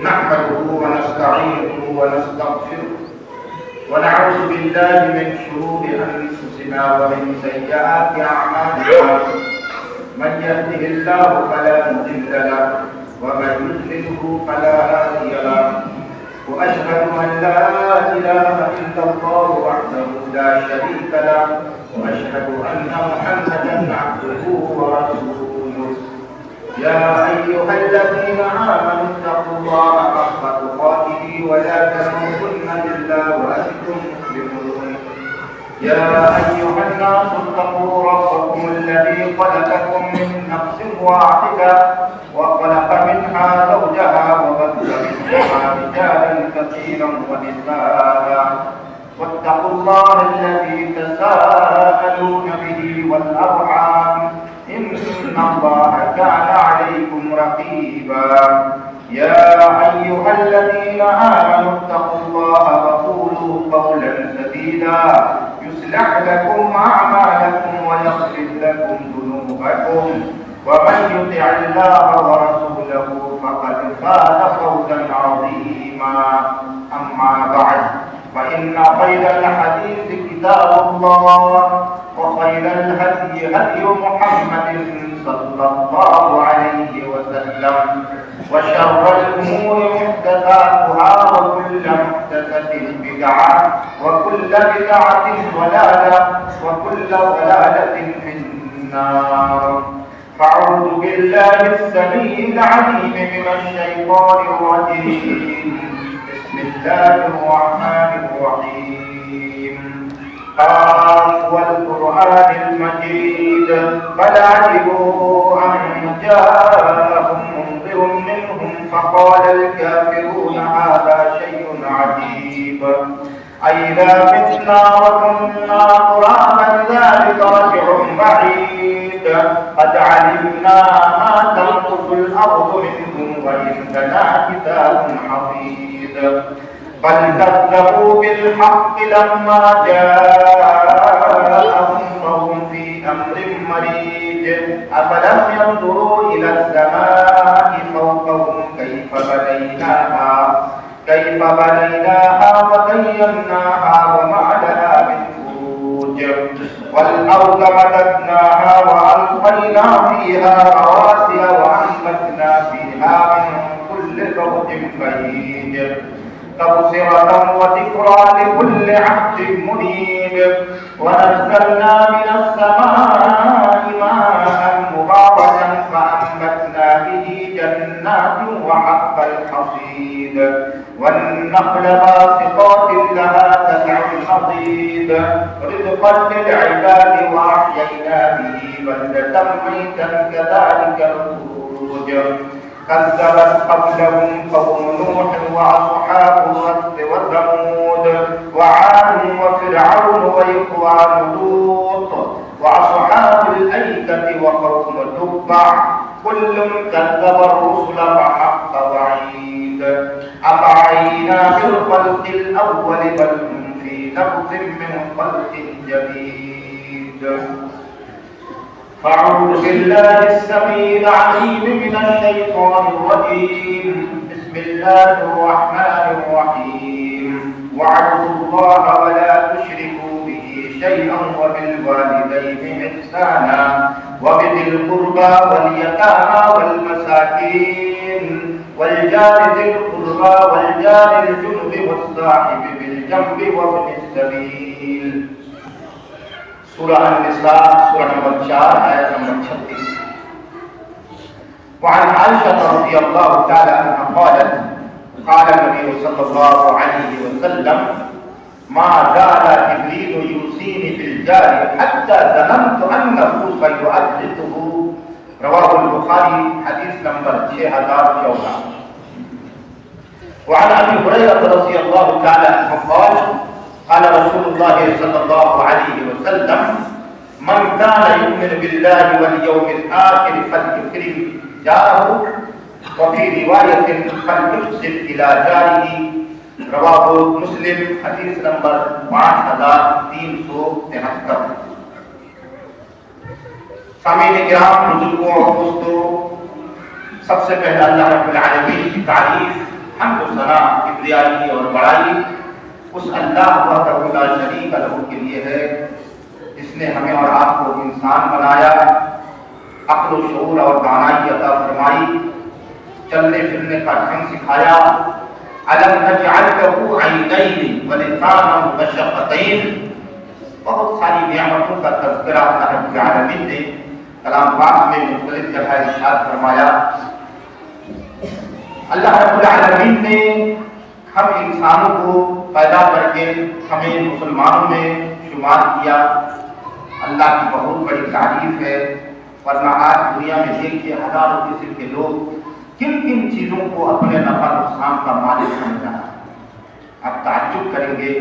نحمده ونستعينه ونستغفره ونعوذ بالله من شرور أنفسنا ومن سيئات أعمالنا من يهده الله فلا مضل له ومن يضلله فلا هادي له وأشهد أن لا إله إلا الله وحده لا شريك له وأشهد أن محمدا عبده ورسوله يا أيها الذين آمنوا اتقوا الله حق تقاته ولا تموتن إلا وأنتم مسلمون يا أيها الناس اتقوا ربكم الذي خلقكم من نفس واحدة وخلق منها زوجها وبث منهما رجالا كثيرا ونساء واتقوا الله الذي تساءلون به والأرحام إن الله كان عليكم رقيبا يا أيها الذين آمنوا اتقوا الله وقولوا قولا سديدا يصلح لكم أعمالكم ويغفر لكم ذنوبكم ومن يطع الله ورسوله فقد فاز فوزا عظيما أما بعد فإن خير الحديث كتاب الله وخير الهدي هدي محمد صلى الله عليه وسلم وشر الأمور محدثاتها وكل محدثة بدعة وكل بدعة ضلالة وكل ضلالة في النار فأعوذ بالله السميع العليم من الشيطان الرجيم بسم الله الرحمن الرحيم قاف والقرآن المجيد بل عجبوا أن جاءهم منذر منهم فقال الكافرون هذا شيء عجيب أئذا متنا وكنا ترابا ذلك رجع بعيد قد علمنا ما تنقص الأرض منهم وإننا كتاب حفيظ بل كذبوا بالحق لما جاءهم فهم في أمر مريج أفلم ينظروا إلى السماء فوقهم كيف بنيناها وزيناها وما لها من فروج والأرض مددناها وألقينا فيها رواسي وأنبتنا فيها من كل زوج بهيج تبصرة وذكرى لكل عبد منيب ونزلنا من السماء ماء مباركا فأنبتنا به جنات وحب الحصيد والنخل باسقات لها تسع نضيد رزقا للعباد وأحيينا به بلدة ميتا كذلك الخروج كذبت قبلهم قوم نوح وأصحاب الرس وثمود وعاد وفرعون وإخوان لوط وأصحاب الأيكة وقوم تبع كل كذب الرسل فحق وعيد أفعينا بالخلق الأول بل هم في لبس من خلق جديد أعوذ بالله السميع العليم من الشيطان الرجيم بسم الله الرحمن الرحيم واعبدوا الله ولا تشركوا به شيئا وبالوالدين إحسانا وبذي القربى واليتامى والمساكين والجار ذي القربى والجار الجنب والصاحب بالجنب وابن السبيل سورہ النساء سورہ نمبر 4 آیت نمبر 36 وعن عائشة رضي الله تعالى عنها قالت قال النبي صلى الله عليه وسلم ما زال جبريل يوصيني بالجار حتى ظننت أنه سيحدثه رواه البخاري حديث نمبر 6014 وعن أبي هريرة رضي الله تعالى عنه قال قال رسول الله صلى الله عليه وسلم من كان يؤمن بالله واليوم الآخر فليكرم جاره وفي رواية فليحسن إلى جاره رواه مسلم حدیث نمبر 5373. سامعین کرام، بزرگوں اور دوستوں، سب سے پہلے اللہ رب العالمین کی تعریف حمد و ثنا کبریائی اور بڑائی اس اللہ وحدہ لا شریک لہ کے لیے ہے جس نے ہمیں اور آپ کو انسان بنایا، عقل و شعور اور دانائی عطا فرمائی، چلنے پھرنے کا ڈھنگ سکھایا۔ أَلَمْ نَجْعَلْ لَهُ عَيْنَيْنِ وَلِسَانًا وَشَفَتَيْنِ، بہت ساری نعمتوں کا تذکرہ اللہ رب العالمین نے کلام پاک میں مختلف جگہ ارشاد فرمایا۔ اللہ رب العالمین نے ہم انسانوں کو پیدا کر کے ہمیں مسلمانوں میں شمار کیا، اللہ کی بہت بڑی تعریف ہے۔ ورنہ آج دنیا میں دیکھیے ہزاروں قسم کے لوگ کن کن چیزوں کو اپنے نفع نقصان کا مالک سمجھ رہا ہے۔ آپ تعجب کریں گے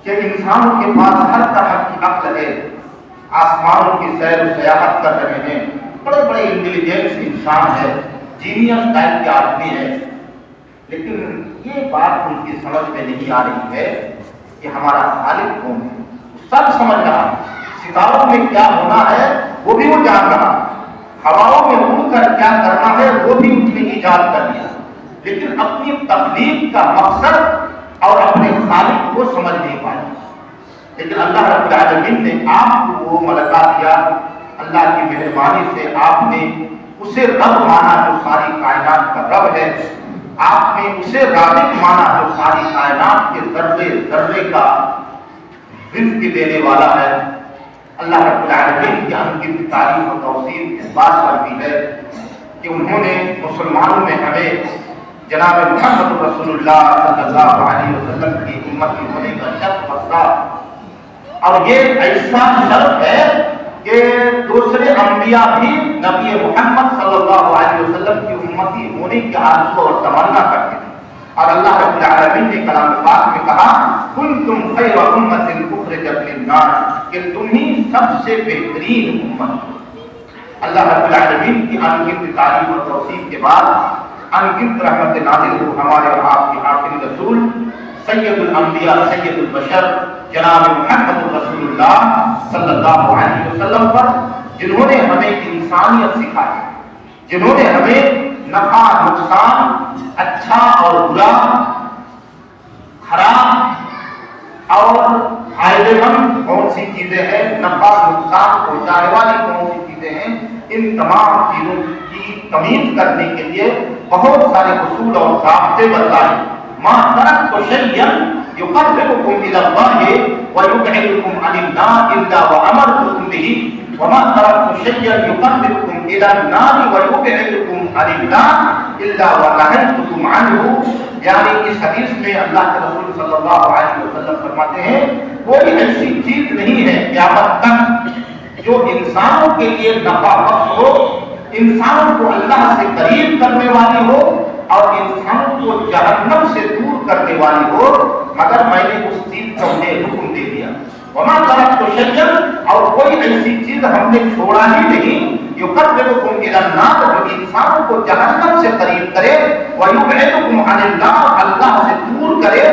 کہ انسانوں کے پاس ہر طرح کی عقل ہے، آسمانوں کی سیر و سیاحت کر رہے ہیں، بڑے بڑے انٹیلیجنس انسان ہے، جینیس ٹائپ کے آدمی ہے، لیکن یہ بات ان کی سمجھ میں نہیں آ رہی ہے کہ ہمارا خالق کون ہے۔ سب سمجھ رہا ہے، ستاروں میں کیا ہونا ہے وہ بھی وہ جان رہا ہے، ہواؤں میں اڑ کر کیا کرنا ہے وہ بھی اس نے ایجاد کر لیا، لیکن اپنی تخلیق کا مقصد اور اپنے خالق کو سمجھ نہیں پایا۔ لیکن اللہ رب العالمین نے آپ کو وہ ملکہ دیا، اللہ کی مہربانی سے آپ نے اسے رب مانا جو ساری کائنات کا رب ہے، آپ نے اسے رازق مانا جو ساری کائنات کے ذرے ذرے کا رزق دینے والا ہے۔ اللہ رب العالمین کی ان کی تعریف و توصیف اس بات پر بھی ہے کہ انہوں نے مسلمانوں میں ہمیں جناب محمد رسول اللہ صلی اللہ علیہ وسلم کی امتی ہونے کا شرف بخشا، اور یہ ایسا شرف ہے کہ دوسرے انبیاء بھی نبی محمد صلی اللہ علیہ وسلم کی امتی ہونے کی آرزو اور تمنا کرتے ہیں۔ اور اللہ رب العالمین نے کلام پاک میں کہا کنتم خیر امۃ اخرجت للناس، کہ تم ہی سب سے بہترین امت ہو۔ اللہ رب العالمین کی انگنت تعریف اور توصیف کے بعد انگنت رحمت نازل ہو ہمارے اور آپ کے آخری رسول سید الانبیاء سید البشر جناب محمد رسول اللہ صلی اللہ علیہ وسلم پر، جنہوں نے ہمیں انسانیت سکھائی، جنہوں نے ہمیں نفع نقصان، اچھا اور برا، خراب اور فائدے مند کون سی چیزیں ہیں، نفع نقصان پہنچانے والی کون سی چیزیں ہیں، ان تمام چیزوں کی تمیز کرنے کے لیے بہت سارے اصول اور ضابطے بتائے۔ ما ترکت شیئا یقربکم الی اللہ ویبعدکم عن النار الا وامرتکم به وما ترکت شیئا یقربکم الی النار ویبعدکم عن النار الا ونهیتکم عنہ۔ یعنی اس حدیث میں اللہ کے رسول صلی اللہ علیہ وسلم فرماتے ہیں کوئی ایسی چیز نہیں ہے قیامت تک جو انسانوں کے لیے نفع بخش ہو، انسانوں کو اللہ سے قریب کرنے والی ہو اور انسانوں کو جہنم سے دور کرنے والی ہو، مگر میں نے اس چیز کا انہیں حکم دے دیا۔ وما ترکت شیئا، اور کوئی ایسی چیز ہم نے چھوڑا ہی نہیں یقربکم الی النار، جو انسانوں کو جہنم سے قریب کرے، ویبعدکم عن النار، اللہ سے دور کرے،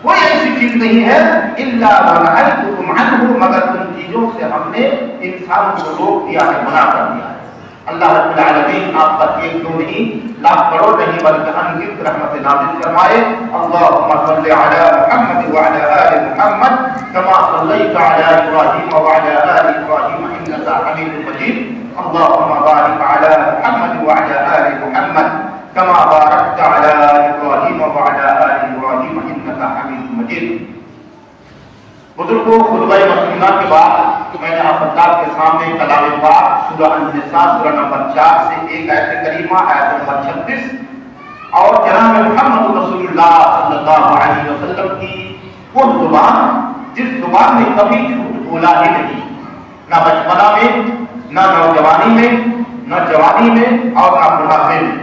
کوئی ایسی چیز نہیں ہے الا ونهیتکم عنہ، مگر ان چیزوں سے ہم نے انسانوں کو روک دیا ہے، منع کر دیا ہے۔ اللہ رب العالمین آپ پر ایک دو نہیں لاکھ کروڑ نہیں بلکہ انگنت رحمت نازل فرمائے۔ اللهم صل على محمد وعلى آل محمد كما صليت على إبراهيم وعلى آل إبراهيم إنك حميد مجيد۔ اللهم بارك على محمد وعلى آل محمد كما باركت على إبراهيم وعلى آل إبراهيم إنك حميد مجيد۔ بزرگوں، خطبہ مسنونہ کے بعد میں نے آپ اللہ کے سامنے کلام پاک سورہ النساء سورہ نمبر 4 سے ایک آیت کریمہ آیت نمبر 36 اور جناب محمد رسول اللہ صلی اللہ علیہ وسلم کی وہ زبان جس زبان نے کبھی جھوٹ بولا ہی نہیں، نہ بچپنا میں، نہ نوجوانی میں، نہ جوانی میں اور نہ بڑھاپے میں،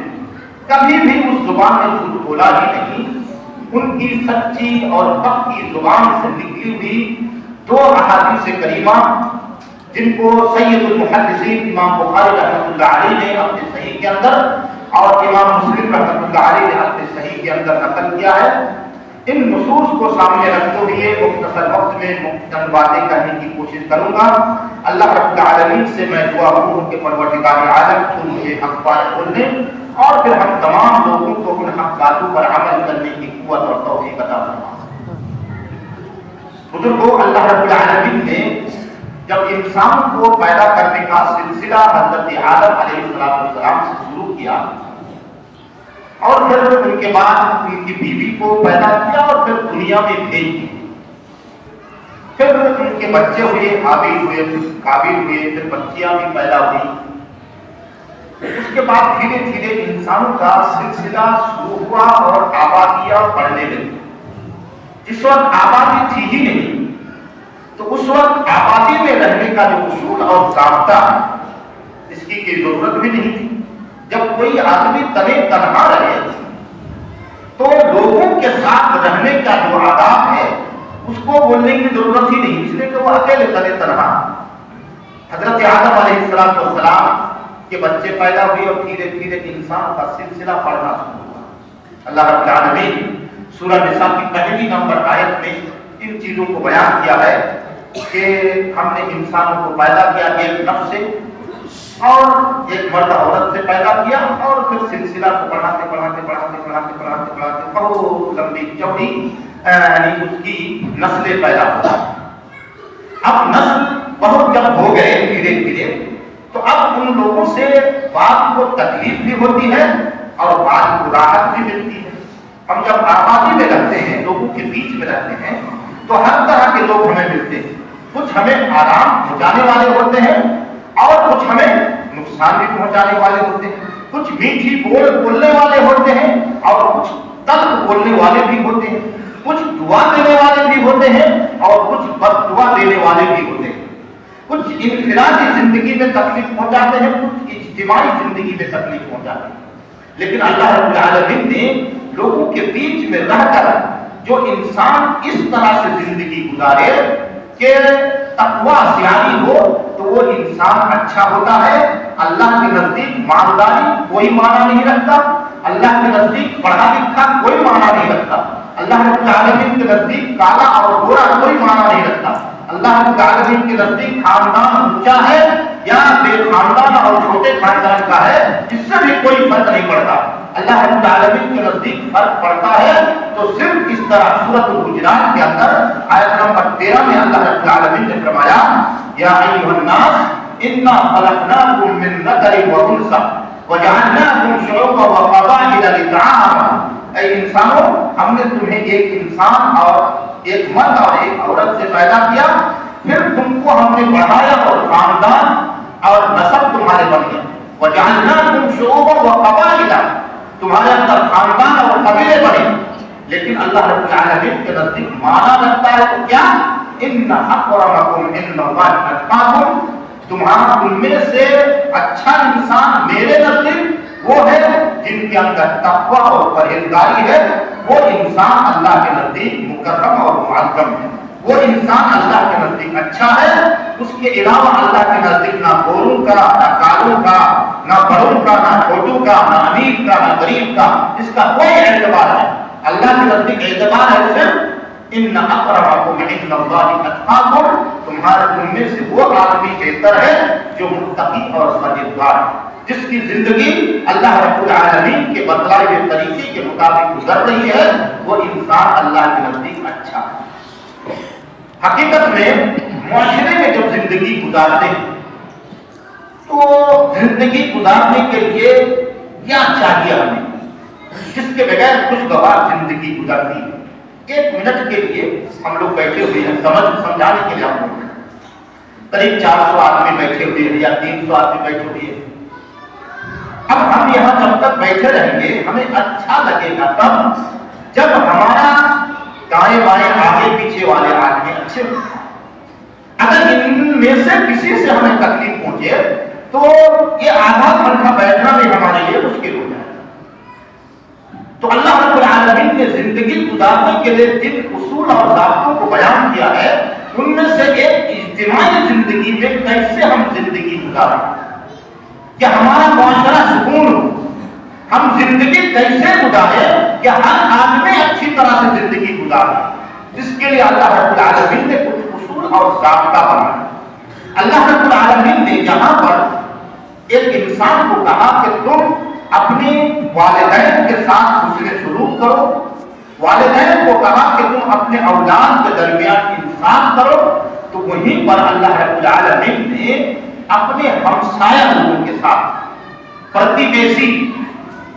کبھی بھی اس زبان نے جھوٹ بولا ہی نہیں۔ ان کی سچی اور پکی زبان سے نکلی ہوئی دو احادیث کریمہ جن کو سید المحدثین امام بخاری رحمۃ اللہ علیہ نے اپنے صحیح کے اندر اور امام مسلم رحمۃ اللہ علیہ نے اپنے صحیح کے اندر نقل کیا ہے، ان نصوص کو سامنے رکھتے ہوئے مختصر وقت میں چند باتیں کہنے کی کوشش کروں گا۔ اللہ رب العالمین سے میں دعا کروں کہ پروردگار عالم تو مجھے حق بات بولنے اور پھر ہم تمام لوگوں کو ان حق باتوں پر عمل کرنے کی قوت اور توفیق عطا فرما۔ بزرگوں، اللہ رب العالمین نے جب انسان کو پیدا کرنے کا سلسلہ حضرت آدم علیہ السلام سے شروع کیا اور پھر ان کے بعد ان کی بیوی کو پیدا کیا اور پھر دنیا میں بھیج دیا، پھر ان کے بچے ہوئے، حابیل ہوئے، قابیل ہوئے، پھر بچیاں بھی پیدا ہوئی۔ اس کے بعد دھیرے دھیرے انسانوں کا سلسلہ شروع ہوا اور آبادیاں بڑھنے لگی۔ جس وقت آبادی تھی ہی نہیں تو اس وقت آبادی میں رہنے کا جو اصول اور ضابطہ اس کی کوئی ضرورت بھی نہیں تھی۔ جب کوئی آدمی تنہا رہے تو لوگوں کے ساتھ رہنے کا جو آداب ہے اس کو بولنے کی ضرورت ہی نہیں، اس لیے کہ وہ اکیلے تنہا۔ حضرت آدم علیہ السلام کے بچے پیدا ہوئے اور دھیرے دھیرے انسان کا سلسلہ بڑھنا شروع ہوا۔ اللہ رب العالمین سورہ نساء کی پہلی نمبر آیت میں ان چیزوں کو بیان کیا ہے کہ ہم نے انسانوں کو پیدا کیا ایک نفس سے اور ایک مرد عورت سے پیدا کیا، اور پھر سلسلہ کو بڑھاتے بہت لمبی چوڑی یعنی اس کی نسلیں پیدا ہو۔ اب نسل بہت جب ہو گئے دھیرے دھیرے تو اب ان لوگوں سے بعض کو تکلیف بھی ہوتی ہے اور بعض کو راحت بھی ملتی ہے۔ ہم جب آبادی میں رہتے ہیں، لوگوں کے بیچ میں رہتے ہیں تو ہر طرح کے لوگ ہمیں ملتے ہیں، کچھ ہمیں آرام پہنچانے والے ہوتے ہیں اور کچھ ہمیں نقصان بھی پہنچانے والے ہوتے ہیں، کچھ میٹھی بولنے والے ہوتے ہیں اور کچھ تلخ بولنے والے بھی ہوتے ہیں، کچھ دعا دینے والے بھی ہوتے ہیں اور کچھ بد دعا دینے والے بھی ہوتے ہیں، کچھ انفرادی زندگی میں تکلیف پہنچاتے ہیں، کچھ اجتماعی زندگی میں تکلیف پہنچاتے ہیں۔ لیکن اللہ رب العالمین نے لوگوں کے بیچ میں رہ کر جو انسان اس طرح سے زندگی گزارے کہ تقوی سیانی ہو تو وہ انسان اچھا ہوتا ہے۔ اللہ کے نزدیک مالداری کوئی معنی نہیں رکھتا، اللہ کے نزدیک پڑھا لکھا کوئی معنی نہیں رکھتا، اللہ رب العالمین کے نزدیک کالا اور گورا کوئی معنی نہیں رکھتا، اللہ رب العالمین کے نزدیک خاندان اونچا ہے یا بے خاندان اور چھوٹے خاندان کا ہے اس سے بھی کوئی فرق نہیں پڑتا۔ اللہ رب العالمین کے نزدیک فرق پڑتا ہے تو صرف اس طرح سورۃ الحجرات کے اندر آیت نمبر 13 میں اللہ رب العالمین نے فرمایا یا ایھا الناس انا خلقناکم من ذکر و انثى وجعلناکم شعوبا وقبائل لتعارفوا، اے انسانوں ہم نے تمہیں ایک انسان اور ایک مرد اور ایک عورت سے پیدا کیا، پھر تم کو ہم نے بڑھایا اور خاندان اور نسب تمہارے بن گئے، وجعلناکم شعوبا وقبائل، تمہارے اندر خاندان اور قبیلے بنے۔ لیکن اللہ رب العالمین کے نزدیک معنی رکھتا ہے تو کیا ان اکرمکم عند اللہ اتقاکم، تمہارا تم میں سے اچھا انسان میرے نزدیک وہ ہے جن کے اندر تقوی اور پرہیزگاری ہے، وہ انسان اللہ کے نزدیک مکرم اور معظم ہے، وہ انسان اللہ کے نزدیک اچھا ہے۔ اس کے علاوہ اللہ کے نزدیک نہ گوروں کا، نہ کالوں کا، نہ بڑوں کا، نہ چھوٹوں کا، نہ امیر کا، نہ غریب کا، اس کا کوئی اعتبار ہے۔ اللہ کے نزدیک اعتبار ہے صرف ان اکرمکم عند اللہ اتقاکم، تمہارے تم میں سے وہ آدمی بہتر ہے جو متقی اور پرہیزگار ہے، جس کی زندگی اللہ رب العالمین کے بتلائے ہوئے طریقے کے مطابق گزر رہی ہے، وہ انسان اللہ کے نزدیک اچھا ہے۔ حقیقت میں معاشرے میں جب زندگی گزارتے ہیں تو زندگی گزارنے کے لیے کیا چاہیے ہمیں، جس کے بغیر خوشگوار زندگی گزارتی ہے۔ ایک منٹ کے لیے ہم لوگ بیٹھے ہوئے ہیں، سمجھانے کے لیے ہم لوگ قریب 400 آدمی بیٹھے ہوئے ہیں یا 300 آدمی بیٹھے ہوئے ہیں۔ اب ہم یہاں جب تک بیٹھے رہیں گے ہمیں اچھا لگے گا تب جب ہمارا دائیں بائیں آگے پیچھے والے آدمی اچھے ہوں۔ اگر ان میں سے کسی سے ہمیں تکلیف پہنچے تو یہ آدھا گھنٹہ بیٹھنا بھی ہمارے لیے مشکل ہو جائے۔ تو اللہ رب العالمین نے زندگی گزارنے کے لیے جن اصول اور ضابطوں کو بیان کیا ہے ان میں سے ایک اجتماعی زندگی میں کیسے ہم زندگی گزاریں کہ ہمارا معاشرہ سکون ہو، ہم زندگی کیسے گزاریں کہ ہر آدمی اچھی طرح سے زندگی گزارے، اس کے لیے اللہ رب العالمین نے کچھ اصول اور ضابطہ بنایا۔ اللہ رب العالمین نے یہاں پر ایک انسان کو کہا کہ تم اپنے والدین کے ساتھ حسن سلوک کرو. والدین کو کہا کہ تم اپنے اولاد کے درمیان انصاف کرو. تو وہیں پر اللہ رب العالمین نے اپنے ہمسایہ لوگوں کے ساتھ، پرتیویشی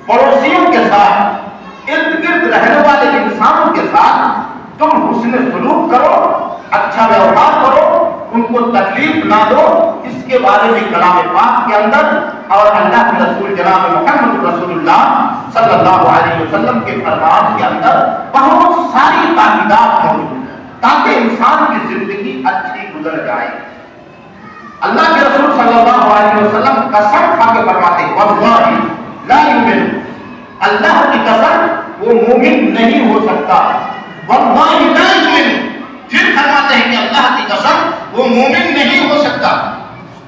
پڑوسیوں کے ساتھ، ارد گرد رہنے والے انسانوں کے ساتھ تم حسن سلوک کرو، اچھا ویوہار کرو، ان کو تکلیف نہ دو. اس کے بارے میں کلام پاک کے اندر اور اللہ کے رسول جناب محمد رسول اللہ صلی اللہ علیہ وسلم کے فرمان کے اندر بہت ساری تاکیدات موجود ہیں تاکہ انسان کی زندگی اچھی گزر جائے. اللہ کے رسول صلی اللہ علیہ وسلم قسم کھا کے فرماتے ہیں واللہ لا یؤمن، اللہ کی قسم وہ مومن نہیں ہو سکتا. واللہ لا یؤمن، پھر فرماتے ہیں کہ اللہ کی قسم وہ مومن نہیں ہو سکتا.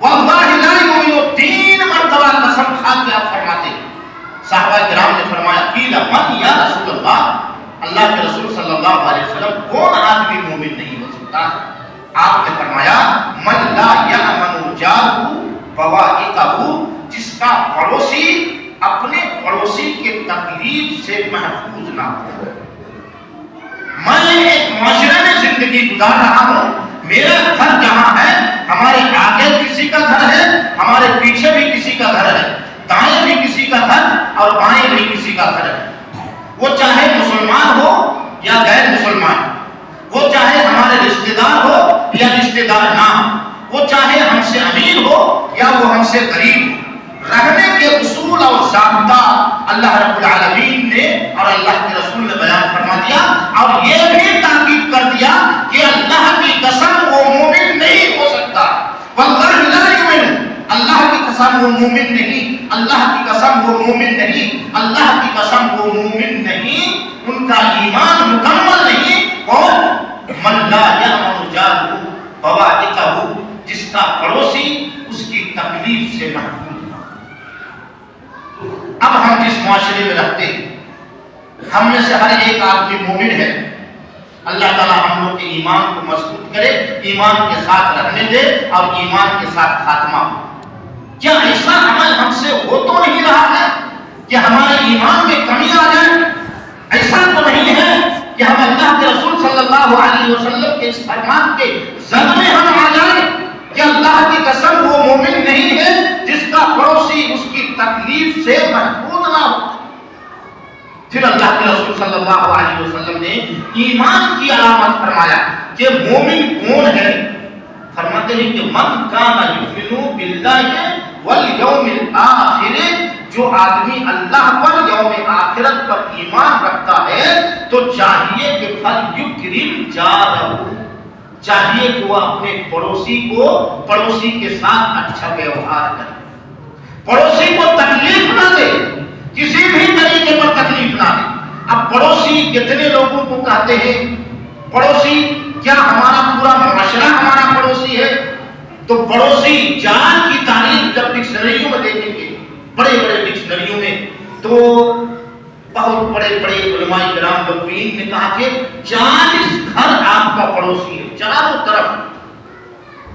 واللہ لا یؤمن، 3 مرتبہ قسم کھا کے آپ فرماتے ہیں. صحابہ کرام نے فرمایا قیل من یا رسول اللہ کے رسول صلی اللہ علیہ وسلم کون آدمی مومن نہیں ہو سکتا؟ آپ نے فرمایا من لا یأمن جارہ بوائقہ، جس کا پڑوسی اپنے پڑوسی کے تکلیف سے محفوظ نہ ہو. میں ایک معاشرے میں زندگی گزار رہا ہوں، میرا گھر جہاں ہے، ہمارے آگے کسی کا گھر ہے، ہمارے پیچھے بھی کسی کا گھر ہے، دائیں بھی کسی کا گھر اور بائیں بھی کسی کا گھر ہے. وہ چاہے مسلمان ہو یا غیر مسلمان، وہ چاہے ہمارے رشتہ دار ہو یا رشتہ دار نہ ہو، وہ چاہے ہم سے امیر ہو یا وہ ہم سے غریب ہو. رہنے کے اصول اور ضابطہ اللہ رب العالمین نے اور اللہ کے رسول نے بیان فرما دیا، اور یہ بھی تاکید کر دیا کہ اللہ کی قسم وہ مومن نہیں ہو سکتا. واللہ لا یؤمن، اللہ کی قسم وہ مومن نہیں، اللہ کی قسم وہ مومن نہیں، اللہ کی قسم وہ مومن نہیں، ان کا ایمان مکمل نہیں. اور من لا یأمن جارہ بوائقہ، جس کا پڑوسی اس کی تکلیف سے محفوظ. اب ہم جس معاشرے میں رہتے ہیں، ہم میں سے ہر ایک آدمی مومن ہے. اللہ تعالیٰ ہم لوگ کے ایمان کو مضبوط کرے، ایمان کے ساتھ رہنے دے اور ایمان کے ساتھ خاتمہ ہو. کیا ایسا عمل ہم سے ہو تو نہیں رہا ہے کہ ہمارے ایمان میں کمی آ جائے؟ ایسا تو نہیں ہے کہ ہم اللہ کے رسول صلی اللہ علیہ وسلم کے اس فرمان کے زد میں ہم آ جائیں کہ اللہ کی قسم وہ مومن نہیں ہے جس کا پڑوسی اس کی تکلیف سے محفوظ نہ ہو. پھر اللہ کے رسول صلی اللہ علیہ وسلم نے ایمان کی علامت فرمایا کہ مومن کون ہے. فرماتے ہیں کہ من کان یؤمن باللہ والیوم الآخر، جو آدمی اللہ پر، یوم آخرت پر ایمان رکھتا ہے تو چاہیے کہ فلیکرم جارہ، چاہیے کہ وہ اپنے پڑوسی کے ساتھ اچھا ویوہار کرے، پڑوسی کو تکلیف نہ دے، کسی بھی طریقے پر تکلیف نہ دے. اب پڑوسی کتنے لوگوں کو کہتے ہیں پڑوسی؟ کیا ہمارا پورا معاشرہ ہمارا پڑوسی ہے؟ تو پڑوسی جان کی تعریف جب ڈکشنریوں میں دیکھیں گے، بڑے بڑے ڈکشنریوں میں، تو بہت بڑے بڑے علماء کرام مبین نے کہا کہ 40 گھر آپ کا پڑوسی ہے چاروں طرف.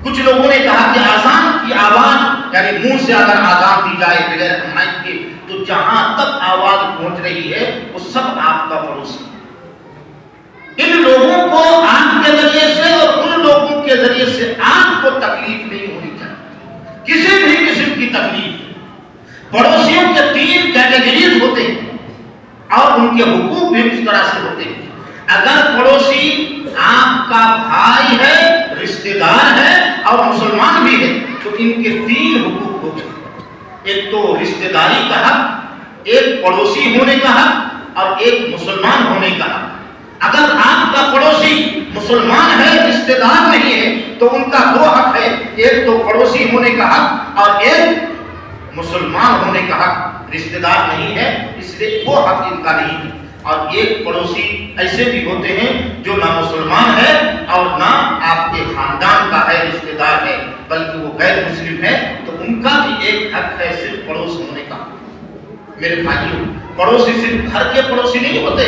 کچھ لوگوں نے کہا کہ اذان کی آواز، یعنی منہ سے اگر آزان دی جائے بغیر حمایت کے، تو جہاں تک آواز پہنچ رہی ہے وہ سب آپ کا پڑوسی. ان لوگوں کو آپ کے ذریعے سے اور ان لوگوں کے ذریعے سے آپ کو تکلیف نہیں ہونی چاہیے، کسی بھی قسم کی تکلیف. پڑوسیوں کے 3 کیٹیگریز ہوتے ہیں اور ان کے حقوق بھی اس طرح سے ہوتے ہیں. اگر پڑوسی آپ کا بھائی ہے، رشتہ دار ہے اور مسلمان بھی ہے تو ان کے 3 حقوق ہوتے ہیں. ایک تو رشتہ داری کا حق، ایک پڑوسی ہونے کا حق اور ایک مسلمان ہونے کا حق. اگر آپ کا پڑوسی مسلمان ہے، رشتہ دار نہیں ہے، تو ان کا 2 حق ہے، ایک تو پڑوسی ہونے کا حق اور ایک مسلمان ہونے کا حق. رشتہ دار نہیں ہے اس لیے وہ حق ان کا نہیں ہے. اور ایک پڑوسی ایسے بھی ہوتے ہیں جو نہ مسلمان ہے اور نہ آپ کے خاندان کا ہے، رشتہ دار ہے، بلکہ وہ غیر مسلم ہے، تو ان کا بھی ایک حق ہے صرف پڑوس ہونے کا. میرے بھائیوں، پڑوسی صرف گھر کے پڑوسی نہیں ہوتے.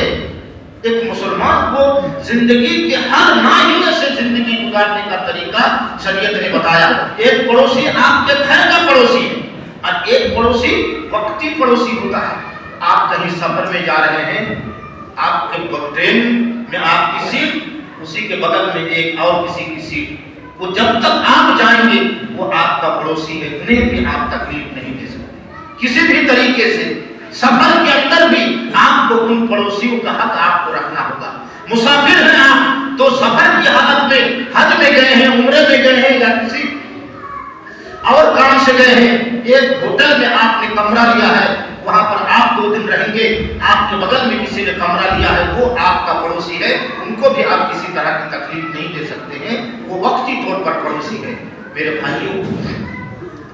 ایک مسلمان کو زندگی کے ہر ناحیے سے زندگی گزارنے کا طریقہ شریعت نے بتایا. ایک پڑوسی آپ کے گھر کا پڑوسی ہے اور ایک پڑوسی وقتی پڑوسی ہوتا ہے. آپ کہیں سفر میں جا رہے ہیں، آپ کے ٹرین میں آپ کی سیٹ، اسی کے بغل میں ایک اور کسی کی سیٹ، وہ جب تک آپ جائیں گے وہ آپ کا پڑوسی ہے، انہیں بھی آپ تکلیف نہیں دے سکتے کسی بھی طریقے سے. سفر کے اندر بھی آپ کو ان پڑوسیوں کا حق آپ کو رکھنا ہوگا. مسافر ہیں آپ تو سفر کی حالت میں حج میں گئے ہیں، عمرے میں گئے ہیں، یا کسی اور کام سے گئے ہیں، ایک ہوٹل میں آپ نے کمرہ لیا ہے، وہاں پر آپ 2 دن رہیں گے، آپ کے بغل میں کسی نے کمرہ لیا ہے، وہ آپ کا پڑوسی ہے، ان کو بھی آپ کسی طرح کی تکلیف نہیں دے سکتے ہیں، وہ وقتی طور پر پڑوسی ہے. میرے بھائیوں،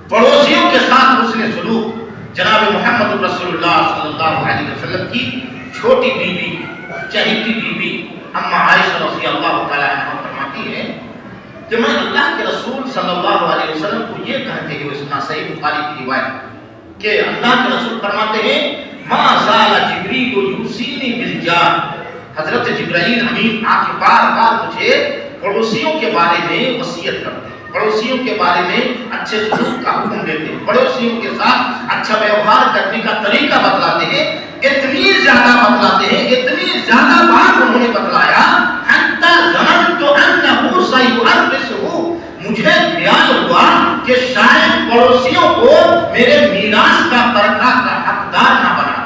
پڑوسیوں کے ساتھ حسن سلوک. جناب محمد رسول اللہ صلی اللہ علیہ وسلم کی چھوٹی بیوی، چہیتی بیوی اما عائشہ رضی اللہ تعالی عنہا فرماتی ہیں کہ میں اللہ کے رسول صلی اللہ علیہ وسلم کو یہ کہتے ہوئے سنا، صحیح بخاری کی روایت، کہ اللہ کے رسول فرماتے ہیں ما زال جبریل یوصینی بالجار. حضرت جبرائیل امین آ کے بار بار مجھے پڑوسیوں کے بارے میں وصیت کرتے ہیں، پڑوسیوں کے بارے میں اچھے سلوک کا حکم دیتے ہیں، پڑوسیوں کے ساتھ اچھا ویوہار کرنے کا طریقہ بتلاتے ہیں. اتنی زیادہ بتلاتے ہیں، اتنی زیادہ بار انہوں نے بتلایا، حتی ظننت انہ سیؤرثہ، مجھے خیال ہوا کہ شاید پڑوسیوں کو میرے میراث کا ترکہ کا حقدار نہ بنا.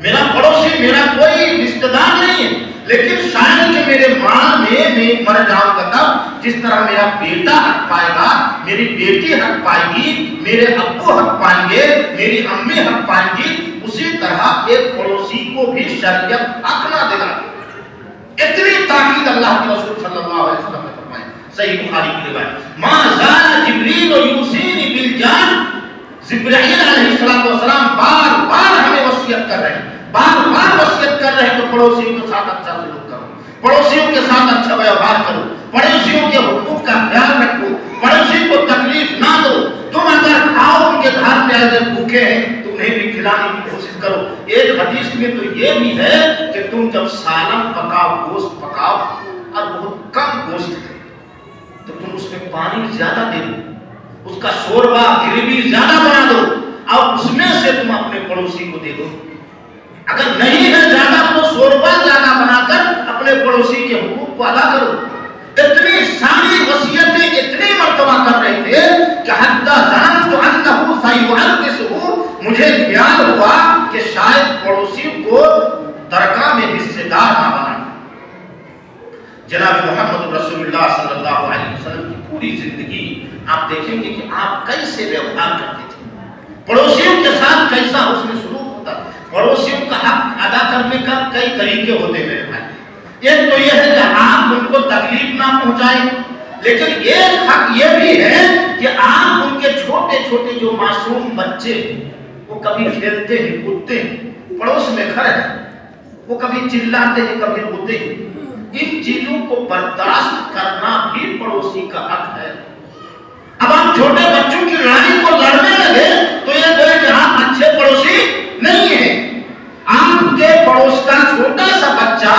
میرا پڑوسی میرا کوئی رشتہ دار نہیں ہے، لیکن شاید کہ میرے مال میں مر جاؤں گا تب جس طرح میرا بیٹا حق پائے گا، میری بیٹی حق پائے گی، میرے ابو حق پائیں گے، میری امی حق پائیں گی، اسی طرح ایک پڑوسی کو بھی شریعت حق نہ دینا. اتنی تاکید اللہ کے رسول صلی اللہ علیہ وسلم نے فرمائی. صحیح بخاری کی روایت، ما زال جبریل یوصینی بالجار. جبرائیل علیہ السلام بار بار ہمیں وصیت کر رہے ہیں، بار بار وصیت کر رہے ہیں کہ پڑوسیوں کے ساتھ اچھا سلوک کرو، پڑوسیوں کے ساتھ اچھا ویوہار کرو، پڑوسیوں کے حقوق کا خیال رکھو، پڑوسی کو تکلیف نہ دو. تم اگر کھاؤ ان کے گھر پہ اگر بھوکے ہیں تو انہیں بھی کھلانے کی کوشش کرو. ایک حدیث میں تو یہ بھی ہے کہ تم جب سالن پکاؤ، گوشت پکاؤ اور بہت کم گوشت ہے تو تم اس میں پانی زیادہ دے دو، اس کا شوربہ گریوی زیادہ بنا دو اور اس میں سے تم اپنے پڑوسی کو دے دو. اگر نہیں ہے زیادہ تو شوربہ زیادہ بنا کر اپنے پڑوسی کے حقوق کو ادا کرو. اتنی ساری وصیتیں اتنی مرتبہ کر رہے تھے کہ حتی ظننت انہ سیؤرثہ، مجھے خیال ہوا کہ شاید پڑوسی کو ترکہ میں حصے دار نہ بنا. جناب محمد رسول اللہ صلی اللہ علیہ وسلم کی پوری زندگی آپ دیکھیں گے کہ آپ کیسے ویوہار کرتے تھے، پڑوسیوں کے ساتھ کیسا حسن سلوک ہوتا. پڑوسیوں کا حق ادا کرنے کا کئی طریقے ہوتے ہیں میرے بھائی. ایک تو یہ ہے کہ آپ ان کو تکلیف نہ پہنچائیں، لیکن ایک حق یہ بھی ہے کہ آپ ان کے چھوٹے چھوٹے جو معصوم بچے وہ کبھی کھیلتے ہیں، کودتے ہیں، پڑوس میں گھر ہے، وہ کبھی چلاتے ہیں، کبھی روتے ہیں، ان چیزوں کو برداشت کرنا بھی پڑوسی کا حق ہے. اب آپ چھوٹے بچوں کی لڑائی کو لڑنے لگے تو یہ کہے کہ آپ اچھے پڑوسی نہیں ہیں. آپ کے پڑوس کا چھوٹا سا بچہ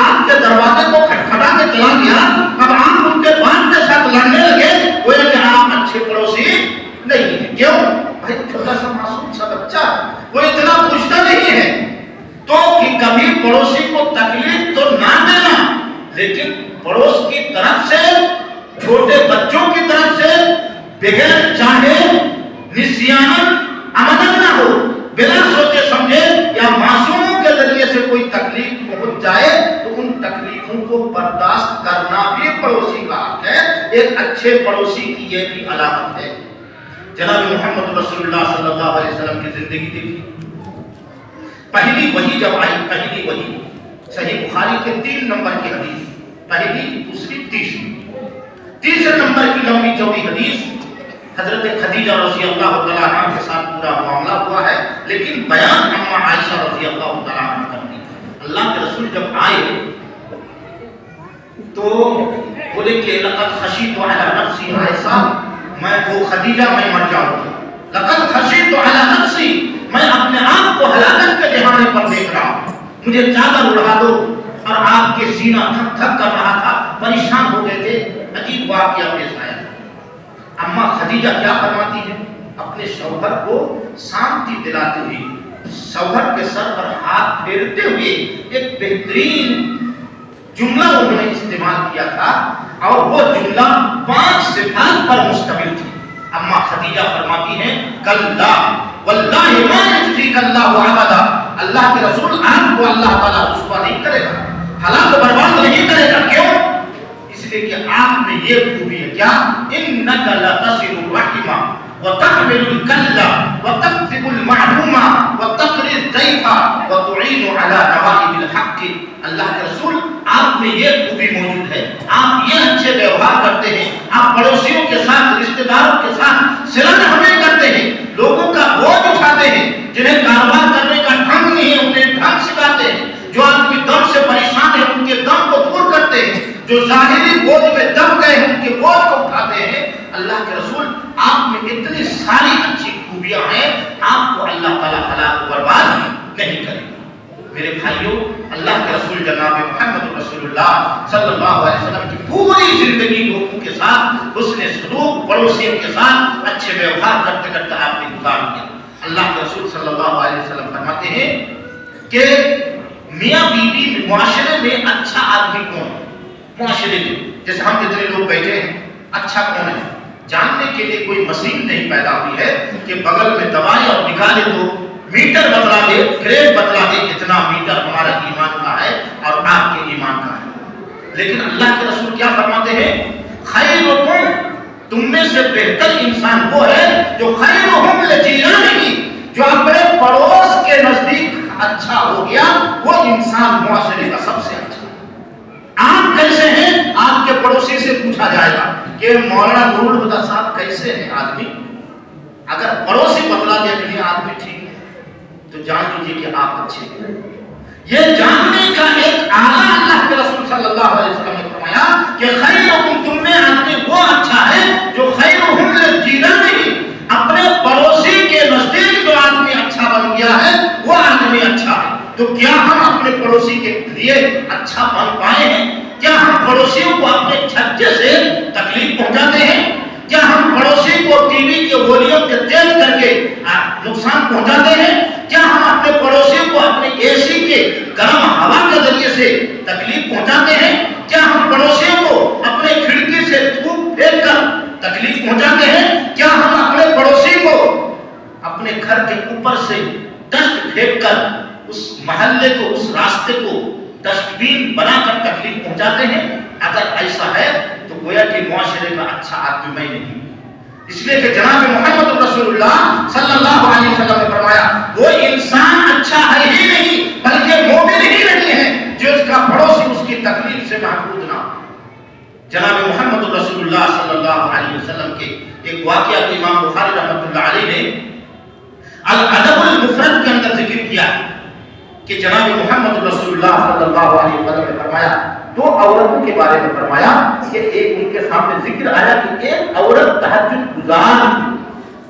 آپ کے دروازے کو کھٹکھٹا کے چلا گیا، اب آپ ان کے باپ کے ساتھ لڑنے لگے، وہ یہ کہ آپ اچھے پڑوسی نہیں ہیں. کیوں؟ بھائی چھوٹا سا معصوم سا بچہ وہ اتنا پوچھتا نہیں ہے. تو کہ کبھی پڑوسی کو تکلیف تو نہ دینا، لیکن پڑوس کی طرف سے، چھوٹے بچوں کی طرف سے بغیر چاہے نسیان عمدن نہ ہو، بلا سوچے سمجھے یا معصوموں کے ذریعے سے کوئی تکلیف پہنچ جائے تو ان تکلیفوں کو برداشت کرنا بھی پڑوسی کا حق ہے. ایک اچھے پڑوسی کی یہ بھی علامت ہے. جناب محمد رسول اللہ صلی اللہ علیہ وسلم کی زندگی دیکھی، پہلی وحی جب آئی، پہلی وحی صحیح بخاری کے 3 نمبر کی حدیث، پہلی، دوسری، تیسرے نمبر کی لمبی چوڑی حدیث حضرت خدیجہ رضی اللہ تعالیٰ عنہ کے ساتھ پورا معاملہ ہوا ہے، لیکن بیان اما عائشہ رضی اللہ تعالیٰ عنہ کرتی. اللہ کے رسول جب آئے تو بولے کہ لقد خشیت علی نفسی عائشہ، میں وہ خدیجہ میں مر جاؤں گا. لقد خشیت علی نفسی، میں اپنے آپ کو ہلاکت کے دہانے پر دیکھ رہا ہوں، مجھے چادر اڑا دو. اور آپ کے سینہ تھک تھک کر رہا تھا، پریشان ہو گئے تھے. عجیب واقعہ پیش آیا. اما خدیجہ کیا فرماتی ہے؟ اپنے شوہر کو شانتی دلاتے ہوئے، شوہر کے سر پر ہاتھ پھیرتے ہوئے ایک بہترین جملہ انہوں نے استعمال کیا تھا، اور وہ جملہ 5 صفات پر مشتمل تھی۔ اما خدیجہ فرماتی ہیں کلا واللہ ما یجزیک اللہ ابدا، اللہ کے رسول آپ کو اللہ تعالیٰ رسوا نہیں کرے گا، ہلاک و برباد نہیں کرے گا۔ کیوں؟ اس لیے کہ آپ میں یہ خوبی ہے کیا؟ انک لتصل الرحم وتحمل الکل وتكسب المعلوم وتقري الضيف وتعين على نوائب الحق۔ اللہ کے رسول آپ میں یہ خوبی موجود ہے، آپ یہ اچھے ویوہار کرتے ہیں، آپ پڑوسیوں کے ساتھ، رشتہ داروں کے ساتھ صلہ رحمی کرتے ہیں، لوگوں کا بوجھ اٹھاتے ہیں، جنہیں کاروبار کرنے کا ڈھنگ نہیں ہے انہیں ڈھنگ سکھاتے ہیں، جو آدمی دم سے پریشان ہے ان کے دم کو دور کرتے ہیں، جو ظاہری بوجھ میں دب گئے ہیں ان کے بوجھ کو اٹھاتے ہیں۔ اللہ کے رسول آپ میں اتنی ساری اچھی خوبیاں ہیں، آپ کو اللہ تعالیٰ ہلاک و برباد نہیں کرے گا۔ میرے بھائیوں، اللہ کے رسول جناب محمد رسول اللہ صلی اللہ علیہ وسلم کی پوری زندگی لوگوں کے ساتھ حسن سلوک، پڑوسیوں کے ساتھ اچھے ویوہار کرتے کرتے آپ نے گزار دیا۔ اللہ کے رسول صلی اللہ علیہ وسلم فرماتے ہیں کہ میاں بیوی معاشرے میں اچھا آدمی کون ہے؟ معاشرے میں جیسے ہم جتنے لوگ بیٹھے ہیں، اچھا کون ہے جاننے کے لیے کوئی مشین نہیں پیدا ہوئی ہے کہ بغل میں دوائی اور نکالے تو میٹر بدلا دے، گریڈ بدلا دے، اتنا میٹر ہمارا ایمان کا ہے اور آپ کے ایمان کا ہے۔ لیکن اللہ کے رسول کیا فرماتے ہیں؟ خیرکم، تم میں سے بہتر انسان وہ ہے جو خیرہم لجیرانہ، جو اپنے پڑوس کے نزدیک اچھا ہو گیا، وہ انسان معاشرے کا سب سے اچھا۔ آپ کیسے ہیں؟ آپ کے پڑوسی سے پوچھا جائے گا کہ مولانا نور الہدیٰ صاحب کیسے ہیں آدمی؟ اگر پڑوسی بتلا دے نہیں آدمی ٹھیک ہے تو جان لیجیے کہ آپ اچھے ہیں۔ یہ جاننے کا ایک اعلیٰ اللہ کے رسول صلی اللہ علیہ وسلم نے فرمایا کہ خیرکم، تم میں آدمی وہ اچھا ہے جو خیرہم لجیرانہ، اپنے پڑوسی کے نزدیک جو آدمی اچھا بن گیا ہے وہ آدمی اچھا ہے۔ تو کیا ہم اپنے پڑوسی کے لیے اچھا بن پائے ہیں؟ کیا ہم پڑوسیوں کو اپنے چھجے سے تکلیف پہنچاتے ہیں؟ کیا ہم پڑوسی کو ٹی وی کے والیوم کے تیز کر کے نقصان پہنچاتے ہیں؟ کیا ہم اپنے پڑوسیوں کو اپنے اے سی کے گرم ہوا کے ذریعے سے تکلیف پہنچاتے ہیں؟ کیا ہم پڑوسیوں کو اپنے کھڑکی سے دھوپ پھینک کر تکلیف پہنچاتے ہیں؟ کیا ہم اپنے پڑوسی کو اپنے گھر کے اوپر سے ڈسٹ پھینک کر اس محلے کو، اس راستے کو ڈسٹ بین بنا کر تکلیف پہنچاتے ہیں؟ اگر ایسا ہے تو گویا کہ معاشرے کا اچھا آدمی میں نہیں۔ اس لیے کہ جناب محمد رسول اللہ صلی اللہ علیہ وسلم نے فرمایا وہ انسان اچھا ہے ہی نہیں بلکہ مومن ہی نہیں ہے جو اس کا پڑوسی اس کی تکلیف سے محفوظ نہ ہو۔ جناب محمد رسول اللہ صلی اللہ علیہ وسلم کے ایک واقعہ کو امام بخاری رحمۃ اللہ علیہ نے الادب المفرد کے اندر ذکر کیا کہ جناب محمد رسول اللہ صلی اللہ علیہ وسلم نے فرمایا، 2 عورتوں کے بارے میں فرمایا کہ ایک ان کے سامنے ذکر آیا کہ ایک عورت تہجد گزار،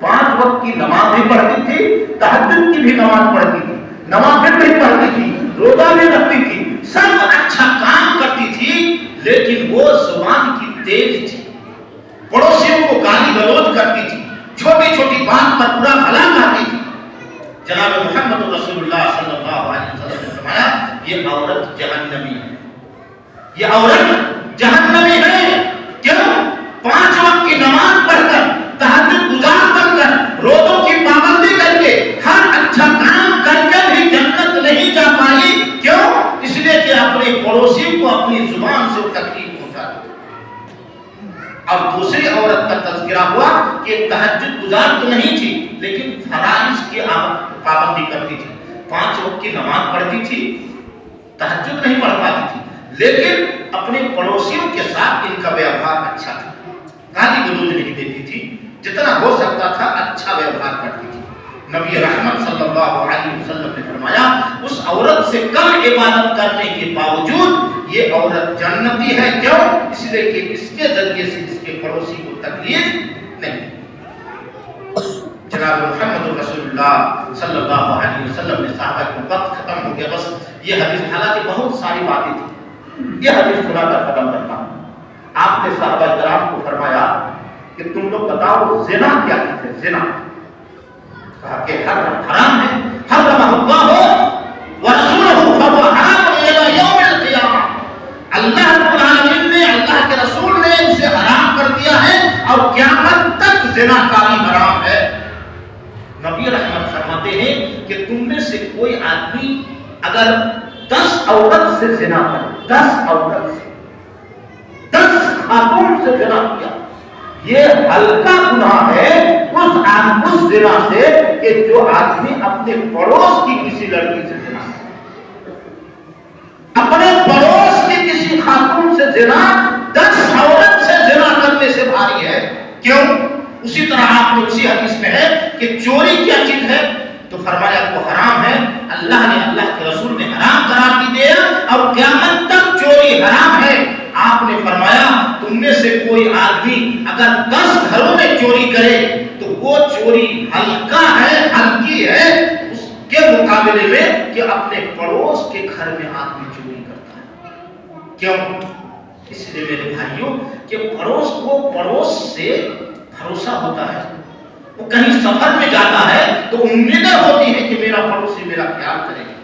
5 وقت کی نماز بھی پڑھتی تھی، تہجد کی بھی نماز پڑھتی تھی، نوافل بھی پڑھتی تھی، روزہ بھی رکھتی تھی، سب اچھا کام کرتی تھی، لیکن وہ زبان کی تیز تھی، پڑوسیوں کو گالی گلوچ کرتی تھی، چھوٹی چھوٹی بات پر برا بھلا کرتی تھی۔ جناب محمد رسول اللہ صلی اللہ علیہ وسلم نے فرمایا یہ عورت جہنمی ہے، یہ عورت جہنمی ہے۔ کیوں؟ 5 وقت کی نماز پڑھ کر، تہجد گزار بن کر، روزوں کی پابندی کر کے، ہر اچھا کام کر کے بھی جنت نہیں جا پائی۔ کیوں؟ اس لیے کہ اپنے پڑوسی کو اپنی زبان سے تکلیف پہنچا دی۔ اور دوسری عورت کا تذکرہ ہوا کہ تہجد گزار تو نہیں تھی لیکن فرائض کی پابندی کرتی تھی، 5 وقت کی نماز پڑھتی تھی، تہجد نہیں پڑھ پاتی تھی، لیکن اپنے پڑوسیوں کے ساتھ ان کا ویوہار اچھا تھا، گالی گلوچ نہیں دیتی تھی، جتنا ہو سکتا تھا اچھا ویوہار کرتی تھی۔ نبی رحمت صلی اللہ علیہ وسلم نے فرمایا اس عورت سے کم عبادت کرنے کے باوجود یہ عورت جنتی ہے۔ کیوں؟ اس لیے کہ اس کے ذریعے سے اس کے پڑوسی کو تکلیف نہیں۔ جناب محمد رسول اللہ صلی اللہ علیہ وسلم نے صحابہ کو وقت ختم ہو گیا، بس یہ حدیث، حالانکہ بہت ساری باتیں تھی، یہ حدیث سنا کر ختم کرتا ہوں۔ آپ نے صحابہ کرام کو فرمایا کہ تم لوگ بتاؤ زنا کیا چیز ہے؟ زنا کہا کہ حرام ہے، حرمہ اللہ ورسولہ فہو حرام الی یوم القیامہ، اللہ رب العالمین نے، اللہ کے رسول نے اسے حرام کر دیا ہے اور قیامت تک زنا کاری حرام ہے۔ نبی رحمت فرماتے ہیں کہ تم میں سے کوئی آدمی اگر 10 عورت سے زنا کرے، 10 عورت سے، 10 خاتون سے زنا کیا، یہ ہلکا گناہ ہے اس زنا سے کہ جو آدمی اپنے پڑوس کی کسی لڑکی سے زنا کرے۔ اپنے پڑوس کی کسی خاتون سے زنا 10 عورت سے زنا کرنے سے بھاری ہے۔ کیوں؟ اسی طرح آپ کو اسی حدیث میں ہے کہ چوری کیا چیز ہے، تو فرمایا وہ حرام ہے، اللہ نے، اللہ کے رسول نے حرام قرار دیا اور قیامت تک چوری حرام ہے۔ آپ نے فرمایا تم میں سے کوئی آدمی اگر 10 گھروں میں چوری کرے تو وہ چوری ہلکا ہے، ہلکی ہے اس کے مقابلے میں کہ اپنے پڑوس کے گھر میں آدمی چوری کرتا ہے۔ کیوں؟ اس لیے میرے بھائیوں کہ پڑوس سے بھروسہ ہوتا ہے، وہ کہیں سفر میں جاتا ہے تو امیدیں ہوتی ہے کہ میرا پڑوسی میرا خیال کرے گا۔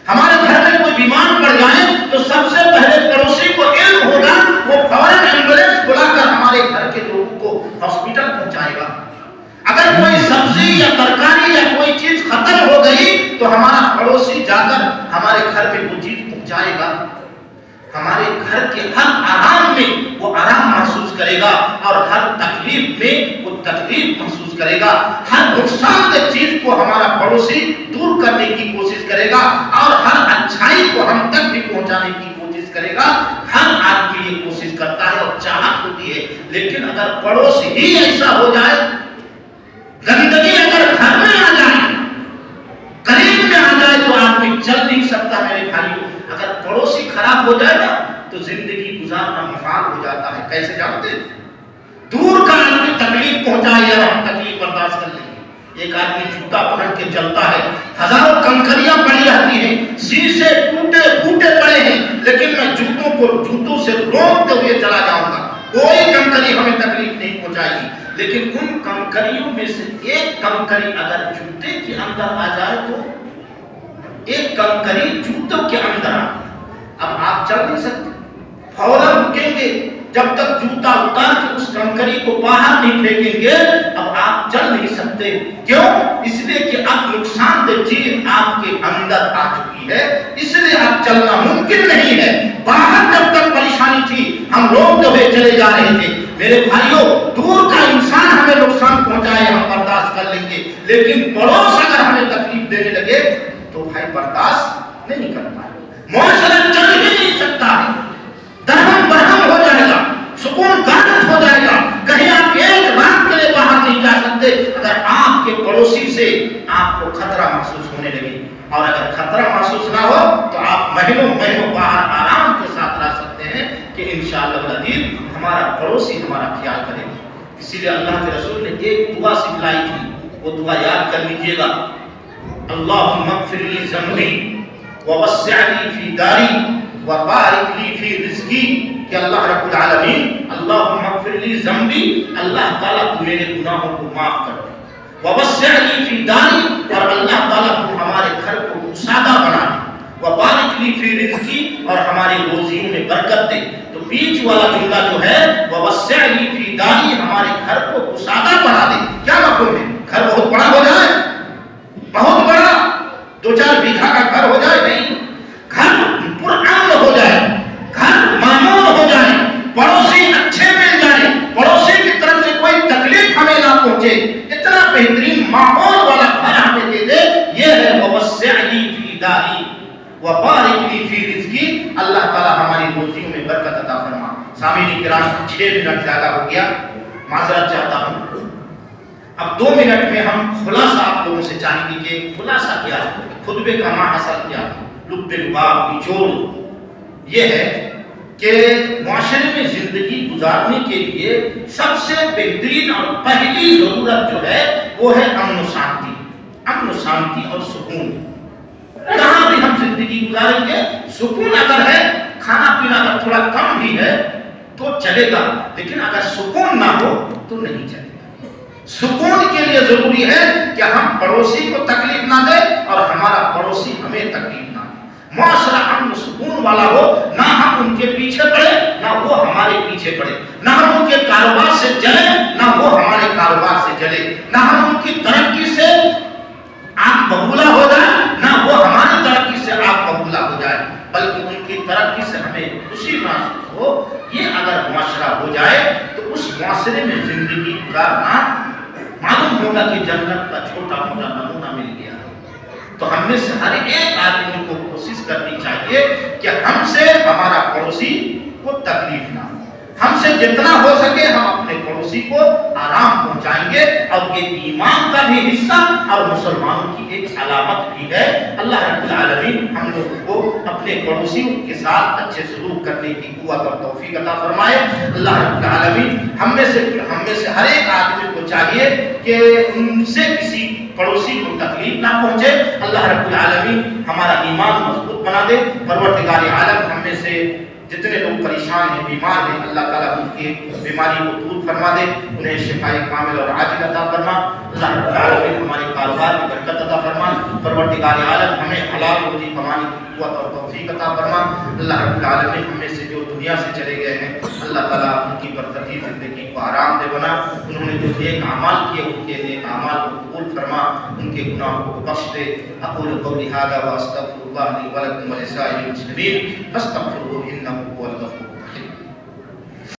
ہمارے گھر میں کوئی بیمار پڑ جائے تو سب سے پہلے پڑوسی کو علم ہوگا، وہ فوراً ایمبولینس بلا کر ہمارے گھر کے لوگوں کو ہاسپٹل پہنچائے گا۔ اگر کوئی سبزی یا ترکاری یا کوئی چیز ختم ہو گئی تو ہمارا پڑوسی جا کر ہمارے گھر میں وہ چیز پہنچائے گا۔ ہمارے گھر کے ہر آرام میں وہ آرام محسوس کرے گا اور ہر تکلیف میں وہ تکلیف محسوس کرے گا۔ ہر نقصان دہ چیز کو ہمارا پڑوسی دور کرنے کی کوشش کرے گا اور ہر اچھائی کو ہم تک بھی پہنچانے کی کوشش کرے گا۔ ہر آدمی یہ کوشش کرتا ہے اور چاہت ہوتی ہے، لیکن اگر پڑوس ہی ایسا ہو جائے، گندگی اگر گھر میں آ جائے، قریب میں آ جائے تو آدمی چل نہیں سکتا۔ میرے بھائیوں اگر پڑوسی خراب ہو جائے نا تو زندگی گزارنا محال ہو جاتا ہے۔ کیسے جانتے ہیں؟ دور کا آدمی تکلیف پہنچائے یا ہم تکلیف برداشت کر لیں گے۔ ایک آدمی جوتا پہن کے چلتا ہے، ہزاروں کنکریاں پڑی رہتی ہیں، شیشے ٹوٹے پھوٹے پڑے ہیں، لیکن میں جوتوں سے روکتے ہوئے چلا جاؤں گا، کوئی کنکری ہمیں تکلیف نہیں پہنچائے گی۔ لیکن ان کنکریوں میں سے ایک کنکری اگر جوتے کے اندر آ جائے تو ایک کنکری جوتوں کے اندر آ گئی، اب آپ چل نہیں سکتے، فوراً رکیں گے جب تک جوتا اتار کے اس کنکری کو باہر نہیں پھینکیں گے، اب آپ چل نہیں سکتے۔ کیوں؟ اس لیے کہ اب نقصان دہ چیز آپ کے اندر آ چکی ہے، اس لیے اب چلنا ممکن نہیں ہے۔ باہر جب تک پریشانی تھی ہم روکتے ہوئے چلے جا رہے تھے۔ میرے بھائیوں دور کا انسان ہمیں نقصان پہنچائے ہم برداشت کر لیں گے، لیکن پڑوس اگر ہمیں تکلیف دینے لگے تو بھائی برداشت نہیں کر پائے، معاشرہ چل ہی نہیں سکتا ہے، درہم برہم ہو جائے گا، سکون غارت ہو جائے گا۔ کہیں آپ ایک رات کے لیے باہر نہیں جا سکتے اگر آپ کے پڑوسی سے آپ کو خطرہ محسوس ہونے لگے، اور اگر خطرہ محسوس نہ ہو تو آپ مہینوں باہر آرام کے ساتھ رہ سکتے ہیں کہ انشاءاللہ العزیز ہمارا پڑوسی ہمارا خیال کرے گا۔ اسی لیے اللہ کے رسول نے ایک دعا سکھلائی تھی، وہ دعا یاد کر لیجیے گا، اللہم اغفر لی ذنبی ووسع لی فی داری وبارک لی فی رزقی، کہ اللہ رب العالمین اللہم اغفر لی ذنبی، اللہ تعالیٰ تو میرے گناہوں کو معاف کر دے، ووسع لی فی داری، اور اللہ تعالیٰ تو ہمارے گھر کو گشادہ بنا دے، وبارک لی فی رزقی، اور ہماری روزیوں میں برکت دے۔ تو بیچ والا جملہ جو ہے ووسع لی فی داری، ہمارے گھر کو گشادہ بنا دے، کیا مفہوم ہے؟ گھر بہت بڑا ہو جائے، بہت بڑا 2-4 بیگھہ کا گھر ہو جائے نہیں، گھر پرامن ہو جائے، گھر مامون ہو جائے، پڑوسی اچھے مل جائے، پڑوسی کی طرف سے کوئی تکلیف ہمیں نہ پہنچے، اتنا بہترین ماحول والا گھر ہمیں دے دے، یہ ہے ووسع لی فی داری وبارک لی فی رزقی، اللہ تعالیٰ ہماری روزیوں میں برکت عطا فرما۔ سامعین کرام 6 منٹ زیادہ ہو گیا، معذرت چاہتا ہوں۔ اب 2 منٹ میں ہم خلاصہ آپ لوگوں سے چاہیں گے کہ خلاصہ کیا ہے، خطبے کا ماحصل کیا ہے، لب لباب نچوڑ یہ ہے کہ معاشرے میں زندگی گزارنے کے لیے سب سے بہترین اور پہلی ضرورت جو ہے وہ ہے امن و شانتی، امن و شانتی اور سکون۔ کہاں بھی ہم زندگی گزاریں گے، سکون اگر ہے، کھانا پینا اگر تھوڑا کم بھی ہے تو چلے گا، لیکن اگر سکون نہ ہو تو نہیں چلے گا۔ سکون کے لیے ضروری ہے کہ ہم پڑوسی کو تکلیف نہ دیں اور ہمارا پڑوسی ہمیں تکلیف نہ دے. معاشرہ امن و سکون والا ہو، نہ ہم ان کے پیچھے پڑے نہ وہ ہمارے پیچھے پڑے، نہ ہم ان کے کاروبار سے جلیں نہ وہ ہمارے کاروبار سے جلے، نہ ہم ان کی ترقی سے آنکھ ببولا ہو جائے نہ وہ ہماری ترقی سے آنکھ ببولا ہو جائے، بلکہ ان کی ترقی سے ہمیں خوشی محسوس ہو. یہ اگر معاشرہ ہو جائے تو اس معاشرے میں زندگی گزارنا معلوم ہوگا کہ جنت کا چھوٹا موٹا نمونہ مل گیا. تو ہم میں سے ہر ایک آدمی کو کوشش کرنی چاہیے کہ ہم سے ہمارا پڑوسی کو تکلیف نہ ہو. ہم سے جتنا ہو سکے ہم اپنے پڑوسی کو آرام پہنچائیں گے، اور یہ ایمان کا بھی حصہ اور مسلمانوں کی ایک علامت بھی ہے. اللہ رب العالمین ہم لوگوں کو اپنے پڑوسیوں کے ساتھ اچھے سلوک کرنے کی قوت اور توفیق عطا فرمائے. اللہ رب العالمین ہم میں سے ہر ایک آدمی کو چاہیے کہ ان سے کسی پڑوسی کو تکلیف نہ پہنچے. اللہ رب العالمین ہمارا ایمان مضبوط بنا دے. پروردگار عالم ہم میں سے جتنے لوگ پریشان ہیں، بیمار ہیں، اللہ تعالیٰ ان کی بیماری کو دور فرما دے، انہیں شفائے کامل اور عاجل عطا فرما. اللہ رب العالمین ہمارے کاروبار میں برکت عطا فرما. پروردگار عالم ہمیں حلال روزی کمانے کی قوت اور توفیق عطا فرما. اللہ رب العالمین ہم میں سے جو دنیا سے چلے گئے ہیں، اللہ تعالیٰ ان کی برکتی زندگی کو آرام دہ بنا. انہوں نے جو نیک اعمال کیے ان کے نیک اعمال کو قبول فرما، ان کے گناہوں کو بخش دے. اقول قولی ھذا واستغفر اللہ لی ولکم ولسائر المسلمین فاستغفروہ انہ هو